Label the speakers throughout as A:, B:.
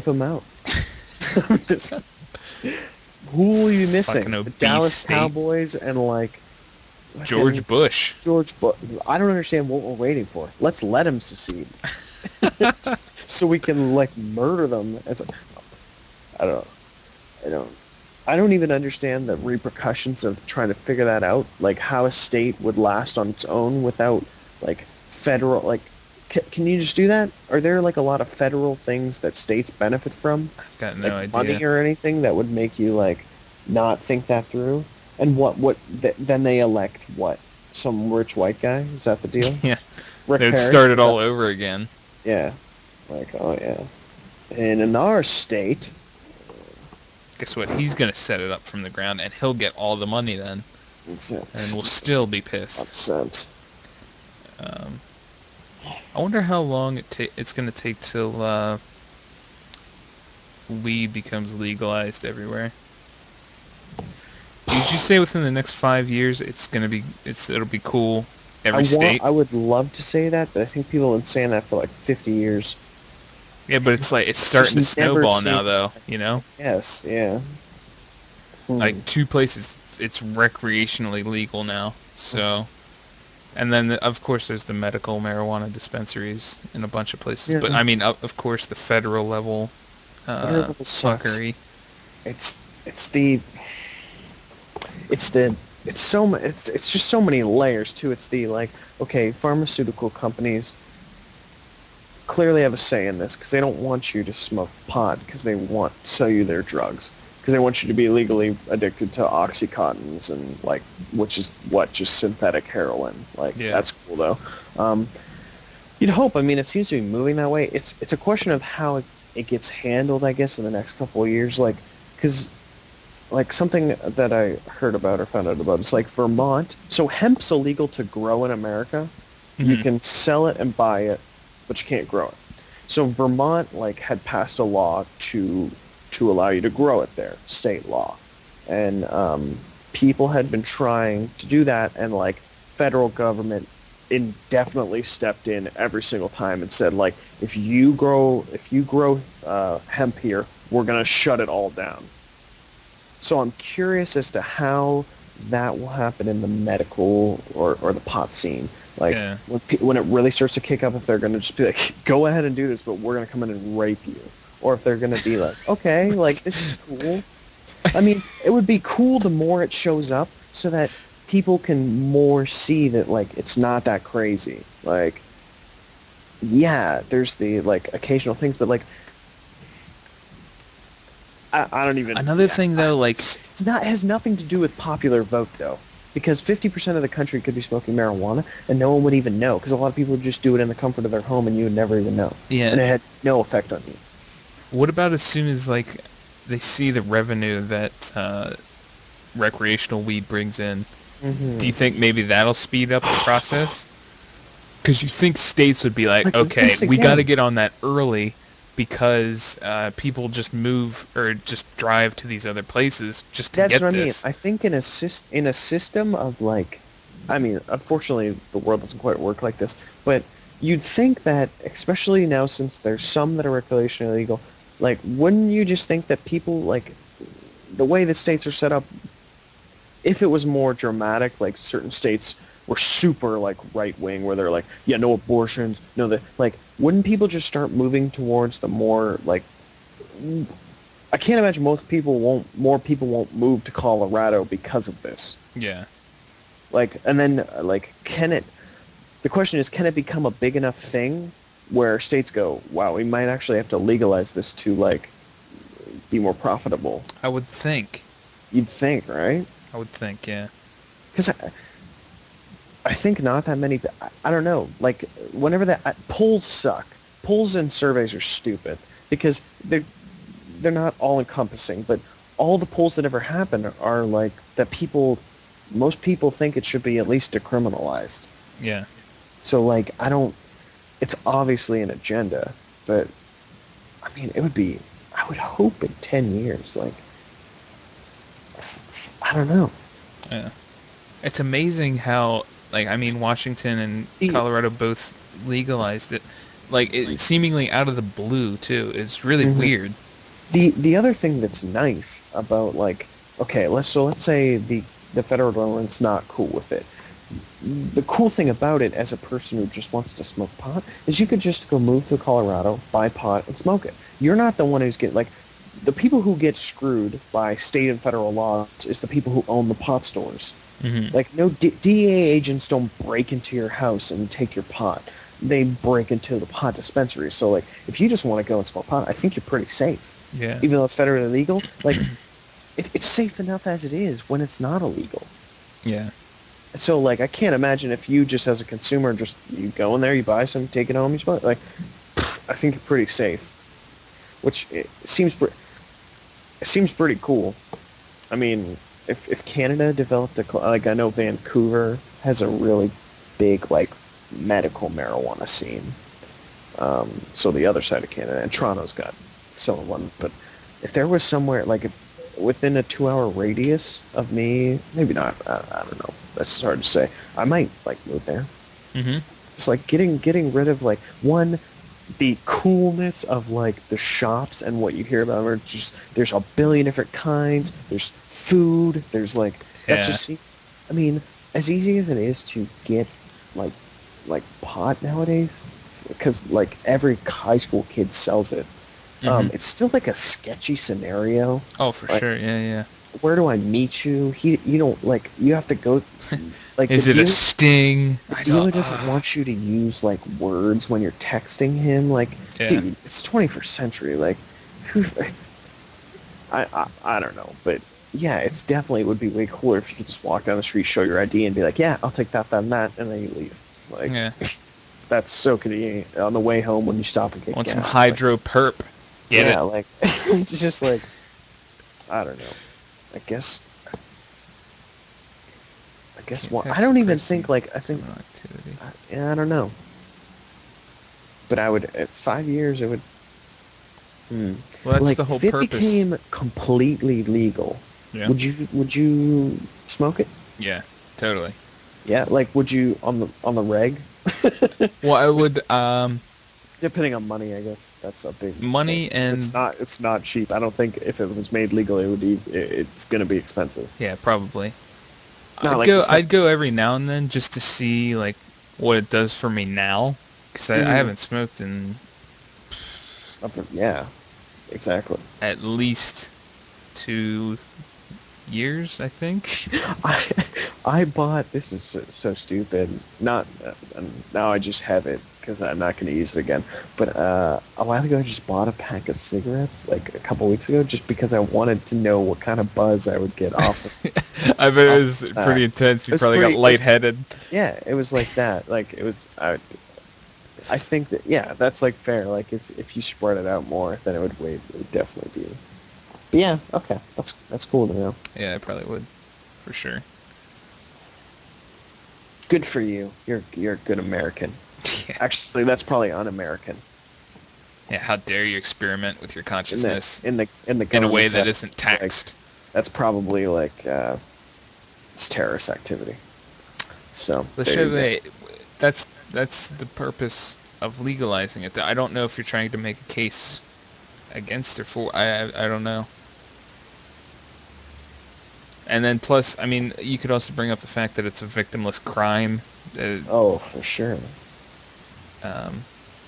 A: him out. Just, who will you be missing?
B: Fucking
A: The
B: obese
A: Dallas
B: state.
A: Cowboys and like
B: George Bush.
A: George Bush. I don't understand what we're waiting for. Let's let him secede, so we can like murder them. It's like, I don't. I don't. I don't even understand the repercussions of trying to figure that out. Like how a state would last on its own without like federal. Like, can you just do that? Are there like a lot of federal things that states benefit from,
B: I've got no
A: like money
B: idea.
A: or anything that would make you like not think that through? And then they elect what? Some rich white guy? Is that the deal?
B: Yeah,
A: Rick
B: they'd
A: Perry?
B: start it all over again.
A: Yeah. Like, oh yeah. And in our state,
B: Guess what? He's gonna set it up from the ground, and he'll get all the money then,
A: it's
B: and we'll still be pissed.
A: sense.
B: I wonder how long it's gonna take till weed becomes legalized everywhere. Did you say within the next 5 years it'll be cool every state?
A: I would love to say that, but I think people have been saying that for like 50 years.
B: Yeah, but it's like it's starting to
A: Just never
B: snowball now,
A: seems-
B: though. You know,
A: Yes, yeah.
B: like 2 places it's recreationally legal now. So, and then of course there's the medical marijuana dispensaries in a bunch of places.
A: Yeah.
B: But I mean, of course the federal level
A: Federal level sucks.
B: fuckery.
A: It's just so many layers too. It's the like, okay, pharmaceutical companies clearly have a say in this because they don't want you to smoke pot because they want to sell you their drugs because they want you to be legally addicted to oxycontins and like, which is what, just synthetic heroin. Like,
B: Yeah.
A: that's cool though. You'd hope. I mean, it seems to be moving that way. It's a question of how it gets handled, I guess, in the next couple of years. Like, because like something that I heard about or found out about, it's like Vermont. So hemp's illegal to grow in America. You
B: Mhm.
A: can sell it and buy it, but you can't grow it. So Vermont like had passed a law to allow you to grow it there, state law, and people had been trying to do that, and like federal government indefinitely stepped in every single time and said like, if you grow hemp here, we're gonna shut it all down. So I'm curious as to how that will happen in the medical or the pot scene. Like,
B: Yeah.
A: when it really starts to kick up, if they're going to just be like, go ahead and do this, but we're going to come in and rape you. Or if they're going to be like, okay, like, this is cool. I mean, it would be cool the more it shows up so that people can more see that, like, it's not that crazy. Like, yeah, there's the, like, occasional things, but, like, I don't even...
B: Another thing though, like
A: It has nothing to do with popular vote, though. Because 50% of the country could be smoking marijuana, and no one would even know. Because a lot of people would just do it in the comfort of their home, and you would never even know.
B: Yeah.
A: And it had no effect on you.
B: what about as soon as like they see the revenue that recreational weed brings in?
A: Mm-hmm.
B: Do you think maybe that'll speed up the process? Because you think states would be like, okay,
A: once
B: we got to
A: again-
B: get on that early because people just move or just drive to these other places just to
A: That's
B: get
A: what I mean.
B: this.
A: I think in a system of, like... I mean, unfortunately, the world doesn't quite work like this. But you'd think that, especially now since there's some that are recreationally illegal, like, wouldn't you just think that people, like... The way the states are set up, if it was more dramatic, like certain states were super like right wing, where they're like, yeah, no abortions, no that, like, wouldn't people just start moving towards the more like? I can't imagine more people won't move to Colorado because of this.
B: Yeah.
A: Like, and then like, the question is, can it become a big enough thing where states go, wow, we might actually have to legalize this to like be more profitable?
B: I would think.
A: You'd think, right?
B: I would think, yeah.
A: Because I think not that many. I don't know. Like, whenever polls suck. Polls and surveys are stupid because they're not all encompassing. But all the polls that ever happen are like that most people think it should be at least decriminalized.
B: Yeah.
A: So like, I don't. It's obviously an agenda, but I mean, it would be. I would hope in 10 years, like, I don't know.
B: Yeah. It's amazing how, like, I mean, Washington and
A: Yeah.
B: Colorado both legalized it, like seemingly out of the blue too. It's really weird.
A: The other thing that's nice about like, okay, let's say the federal government's not cool with it. The cool thing about it, as a person who just wants to smoke pot, is you could just go move to Colorado, buy pot, and smoke it. You're not the one who's getting like, the people who get screwed by state and federal laws is the people who own the pot stores. Like, no DEA agents don't break into your house and take your pot. They break into the pot dispensary. So like, if you just want to go and smoke pot, I think you're pretty safe.
B: Yeah.
A: Even though it's federally illegal, like, it's safe enough as it is when it's not illegal.
B: Yeah.
A: So like, I can't imagine if you just as a consumer, just you go in there, you buy some, take it home, you smoke. Like, I think you're pretty safe, which it seems pretty cool. I mean, if Canada developed like, I know Vancouver has a really big like medical marijuana scene. So the other side of Canada, and Toronto's got some of one. But if there was somewhere like, if within a 2-hour radius of me, maybe not. I don't know. That's hard to say. I might like move there. It's like getting rid of like, one, the coolness of like the shops and what you hear about them are just, there's a billion different kinds. There's food. There's like, that just, I mean, as easy as it is to get like pot nowadays, because like every high school kid sells it. It's still like a sketchy scenario.
B: Oh, for sure. Yeah.
A: Where do I meet you? You don't like, you have to go. Like,
B: is it a sting?
A: The dealer doesn't want you to use like words when you're texting him. Like, dude, it's 21st century. Like, I don't know, but yeah, it's definitely would be way cooler if you could just walk down the street, show your ID, and be like, yeah, I'll take that, and then you leave. Like, that's so convenient. On the way home when you stop and get
B: want
A: gas,
B: some hydro perp? Get it?
A: Like, it's just like, I don't know. I guess what, I don't even think like, I think I don't know. But I would, at 5 years it would.
B: Well, that's
A: like,
B: the whole
A: if it
B: purpose.
A: became completely legal, would you smoke it?
B: Yeah, totally.
A: Yeah, like, would you on the reg?
B: Well, I would.
A: Depending on money, I guess that's a big
B: money
A: thing.
B: and
A: it's not cheap. I don't think if it was made legally, it would be. It's going to be expensive.
B: Yeah, probably.
A: Not
B: I'd go every now and then just to see like what it does for me now, because I haven't smoked in.
A: Yeah, exactly.
B: At least 2 years, I think.
A: I bought, this is so stupid. Not now I just have it because I'm not going to use it again. But a while ago, I just bought a pack of cigarettes like a couple weeks ago, just because I wanted to know what kind of buzz I would get off of.
B: I bet it was pretty intense. You probably got lightheaded.
A: Yeah, it was like that. Like, it was. I think that, that's like fair. Like, if you spread it out more, then it would definitely be. But yeah, okay, that's cool to know.
B: Yeah, I probably would, for sure.
A: Good for you. You're a good American.
B: Yeah.
A: Actually, that's probably un-American.
B: Yeah, how dare you experiment with your consciousness
A: in
B: a way that isn't taxed?
A: Like, that's probably like it's terrorist activity. So
B: that's the purpose of legalizing it. I don't know if you're trying to make a case against or for. I don't know. And then plus, I mean, you could also bring up the fact that it's a victimless crime.
A: Oh, for sure.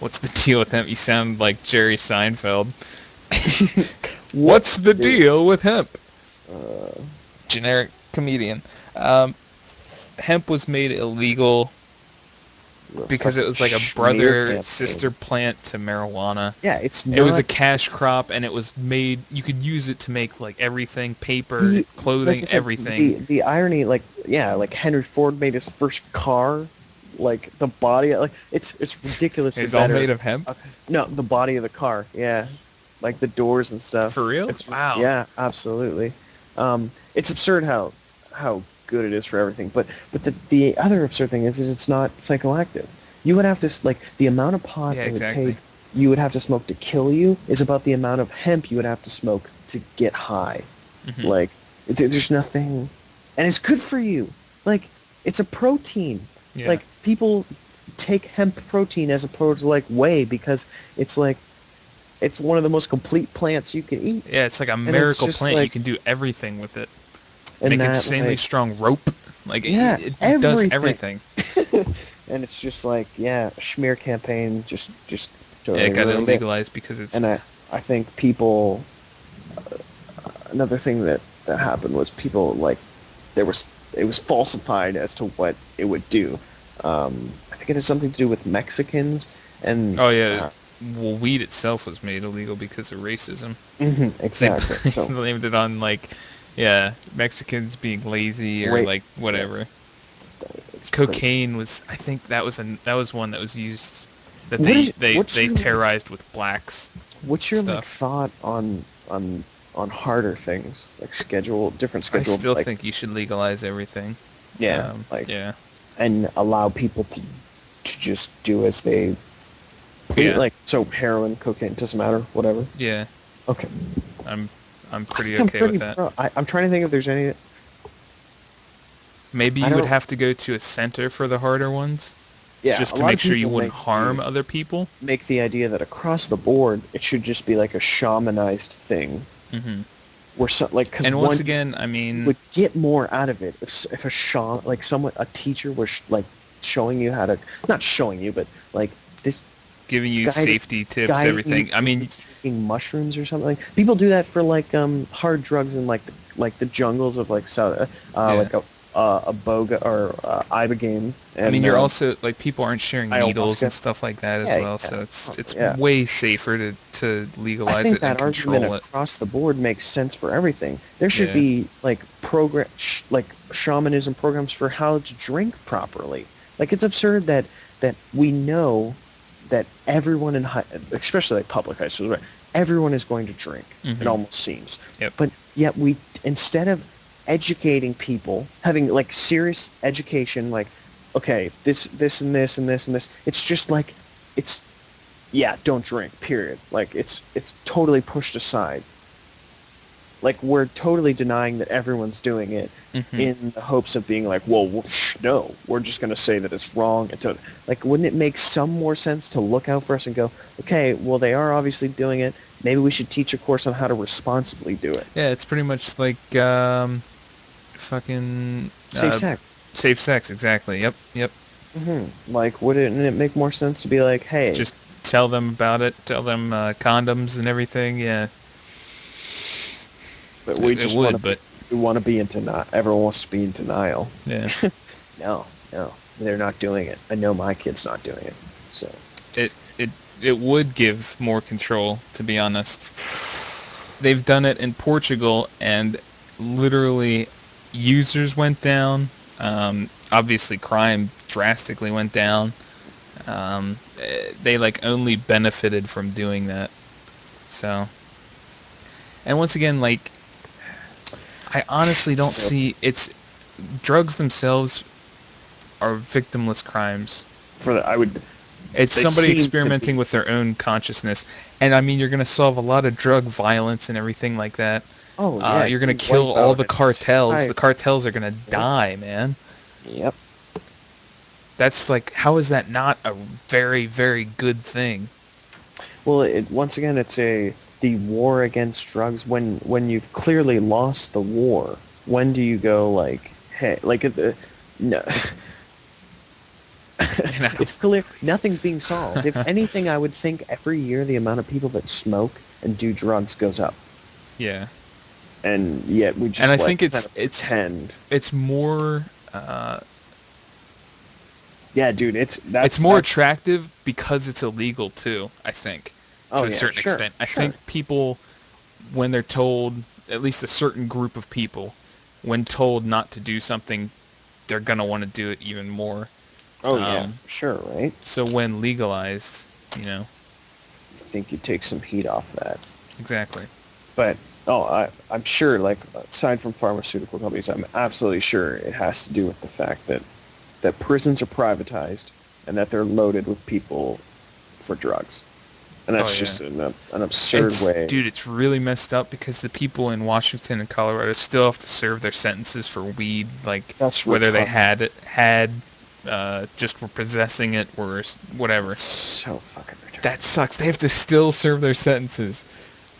B: What's the deal with hemp? You sound like Jerry Seinfeld. What's the deal with hemp? Generic comedian. Hemp was made illegal because it was like a brother-sister plant to marijuana.
A: Yeah,
B: it was a cash crop, and it was made. You could use it to make like everything, paper, clothing, everything.
A: The irony, like Henry Ford made his first car, like the body, like it's ridiculous.
B: It's all made of hemp.
A: No, the body of the car, yeah, like the doors and stuff.
B: For real? Wow.
A: Yeah, absolutely. It's absurd how good it is for everything, but the other absurd thing is that it's not psychoactive. You would have to, like, the amount of pot that would take you would have to smoke to kill you is about the amount of hemp you would have to smoke to get high. Like, there's nothing, and it's good for you. Like, it's a protein. Like, people take hemp protein as opposed to like whey because it's like it's one of the most complete plants you can eat.
B: Yeah, it's like a
A: And it's
B: miracle
A: just
B: plant. You
A: like,
B: can do everything with it.
A: and
B: Make
A: that
B: insanely
A: like,
B: strong rope. Like
A: yeah,
B: it does
A: everything.
B: everything.
A: And it's just like, yeah, smear campaign just
B: Yeah, it
A: totally
B: got
A: ruined it.
B: illegalized because it's
A: And I think people, another thing that happened was people like there was it was falsified as to what it would do. I think it had something to do with Mexicans and
B: oh yeah. Well, weed itself was made illegal because of racism. They
A: exactly. So
B: blamed it on like, yeah, Mexicans being lazy or
A: right,
B: like
A: yeah,
B: whatever.
A: it's pretty.
B: Cocaine was, I think that was one that was used that
A: What is what's
B: they
A: your like
B: terrorized with blacks
A: what's your like
B: stuff.
A: thought on harder things like different
B: I
A: schedule
B: still
A: like
B: think you should legalize everything.
A: yeah like
B: Yeah,
A: and allow people to just do as they please
B: yeah,
A: like so heroin cocaine doesn't matter whatever
B: yeah.
A: okay
B: I'm I'm
A: I
B: pretty
A: think I'm
B: okay with
A: pretty
B: that.
A: pro I'm trying to think if there's any
B: Maybe
A: I
B: you would
A: don't
B: have to go to a center for the harder ones,
A: yeah
B: just
A: a
B: to
A: lot
B: make
A: of
B: sure you
A: people
B: wouldn't harm other people.
A: make the idea that across the board it should just be like a shamanized thing
B: Hmm.
A: where so like because
B: And once
A: one
B: again, I
A: you
B: mean,
A: would get more out of it if a shaman like someone a teacher was like showing you how to not showing you but like this
B: giving you
A: guiding
B: safety tips,
A: guiding you
B: everything. I
A: through
B: mean,
A: taking mushrooms or something like people do that for like hard drugs in like the jungles of like south
B: yeah.
A: like a boga or ibogaine
B: I mean,
A: and
B: you're also like people aren't sharing needles and
A: ayahuasca.
B: stuff like that as
A: Yeah,
B: well,
A: yeah,
B: so it's
A: yeah.
B: way safer to
A: I
B: legalize
A: think
B: it and
A: that argument
B: control it.
A: across the board makes sense for everything. There should
B: Yeah.
A: be like like shamanism programs for how to drink properly. Like it's absurd that we know that everyone in especially like public high schools, right? Everyone is going to drink. It
B: Hmm.
A: almost seems,
B: Yep.
A: but yet we instead of educating people, having like serious education, like okay, this and this and this and this, it's just like it's yeah, don't drink, period. Like it's totally pushed aside. Like we're totally denying that everyone's doing it
B: Hmm.
A: in the hopes of being like, well, no, we're just going to say that it's wrong. Like, wouldn't it make some more sense to look out for us and go, okay, well, they are obviously doing it. Maybe we should teach a course on how to responsibly do it.
B: Yeah, it's pretty much like fucking
A: Safe sex.
B: safe sex. Exactly. Yep. Yep.
A: Like, wouldn't it make more sense to be like, hey,
B: Just tell them about it. Tell them condoms and everything. Yeah,
A: but we
B: it
A: just want
B: would,
A: to be,
B: but
A: we want to be in denial. Everyone wants to be in denial.
B: yeah,
A: No, no, they're not doing it. I know my kid's not doing it. So,
B: it it it would give more control. To be honest, they've done it in Portugal, and literally users went down. Obviously, crime drastically went down. They like only benefited from doing that. So, and once again, like I honestly don't
A: so
B: see it's drugs themselves are victimless crimes.
A: for the, I would,
B: It's
A: they
B: somebody
A: seem to
B: experimenting
A: be.
B: with their own consciousness, and I mean, you're going to solve a lot of drug violence and everything like that.
A: Oh yeah,
B: You're going
A: you
B: to kill
A: wipe
B: all
A: out
B: the
A: an
B: cartels.
A: entire.
B: The cartels are going to
A: Yep.
B: die, man.
A: Yep.
B: That's like, how is that not a very, very good thing?
A: Well, once again, it's the war against drugs. When you've clearly lost the war, when do you go like, hey, like no,
B: You know?
A: it's clear nothing's being solved. If anything, I would think every year the amount of people that smoke and do drugs goes up,
B: Yeah.
A: and yet we
B: And
A: just
B: I
A: like
B: think
A: kind of pretend.
B: it's more
A: Yeah, dude,
B: it's more
A: that's
B: attractive because it's illegal too, I think,
A: oh
B: to a
A: yeah,
B: certain
A: sure,
B: extent. I
A: sure.
B: think people, when they're told, at least a certain group of people, when told not to do something, they're gonna want to do it even more.
A: Oh yeah,
B: Um,
A: for sure, right?
B: so when legalized,
A: I think you take some heat off that.
B: exactly.
A: But I'm sure, like aside from pharmaceutical companies, I'm absolutely sure it has to do with the fact that prisons are privatized and that they're loaded with people for drugs, and
B: Oh
A: that's
B: yeah.
A: just an absurd way.
B: Dude, it's really messed up because the people in Washington and Colorado still have to serve their sentences for weed, like
A: That's
B: whether they
A: retarded.
B: had just for possessing it or whatever.
A: So fucking retarded.
B: That sucks. They have to still serve their sentences.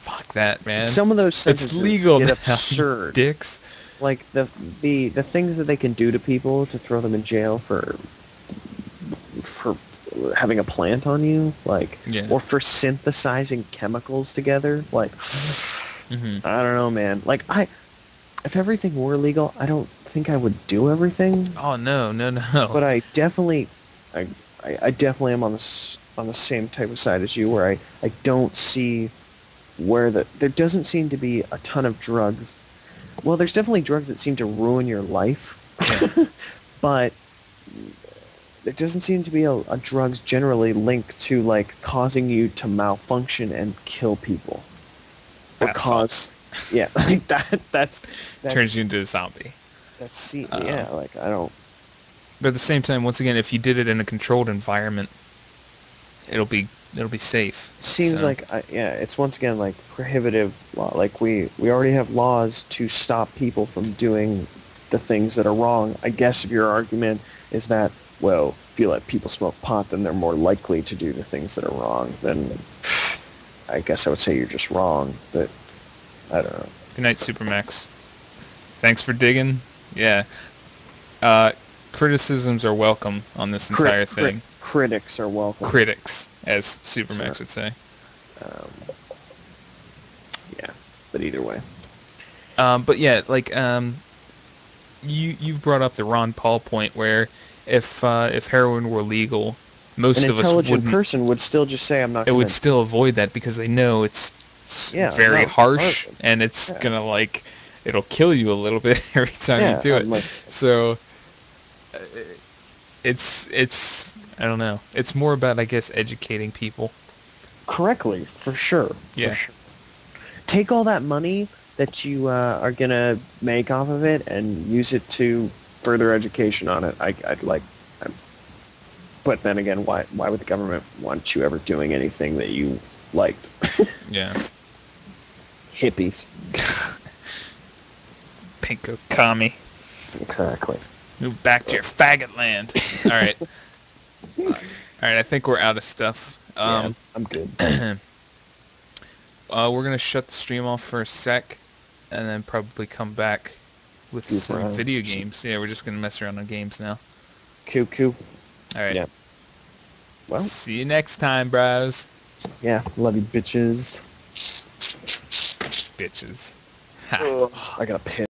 B: Fuck that, man.
A: Some of those sentences
B: it's legal
A: get
B: now,
A: absurd.
B: Dicks.
A: Like the things that they can do to people to throw them in jail for having a plant on you, like, or for synthesizing chemicals together, like, I don't know, man. Like, if everything were legal, I don't think I would do everything.
B: Oh no.
A: But I definitely am on the same type of side as you, where I don't see where there doesn't seem to be a ton of drugs. Well, there's definitely drugs that seem to ruin your life, but there doesn't seem to be a drugs generally linked to, like, causing you to malfunction and kill people. Or cause... Yeah, like that's
B: turns you into a zombie.
A: Yeah, like, I don't...
B: But at the same time, once again, if you did it in a controlled environment, it'll be safe.
A: It seems like, it's once again, like, prohibitive law. Like, we already have laws to stop people from doing the things that are wrong. I guess if your argument is that, well, if you let people smoke pot, then they're more likely to do the things that are wrong, then I guess I would say you're just wrong, but I don't know.
B: Good night, Supermax. Thanks for digging. Yeah. Criticisms are welcome on this entire thing.
A: Critics are welcome.
B: Critics, as Supermax would say.
A: Yeah, but either way.
B: But yeah, like, you've brought up the Ron Paul point where if heroin were legal, most of us wouldn't. An
A: intelligent person would still just say, "I'm not."
B: It would still avoid that because they know it's very harsh and it's gonna, like, it'll kill you a little bit every time you do it. So it's I don't know. It's more about, I guess, educating people
A: correctly, for sure.
B: Yeah.
A: For sure. Take all that money that you are gonna make off of it and use it to further education on it. But then again, why would the government want you ever doing anything that you liked?
B: Yeah.
A: Hippies.
B: Pinko commie.
A: Exactly.
B: Move back to your faggot land. All right. All right, I think we're out of stuff.
A: I'm good.
B: We're going to shut the stream off for a sec and then probably come back with some video games. Yeah, we're just going to mess around on games now.
A: Cool.
B: All right.
A: Yeah. Well,
B: see you next time, bros.
A: Yeah, love you, bitches.
B: Bitches.
A: I gotta piss.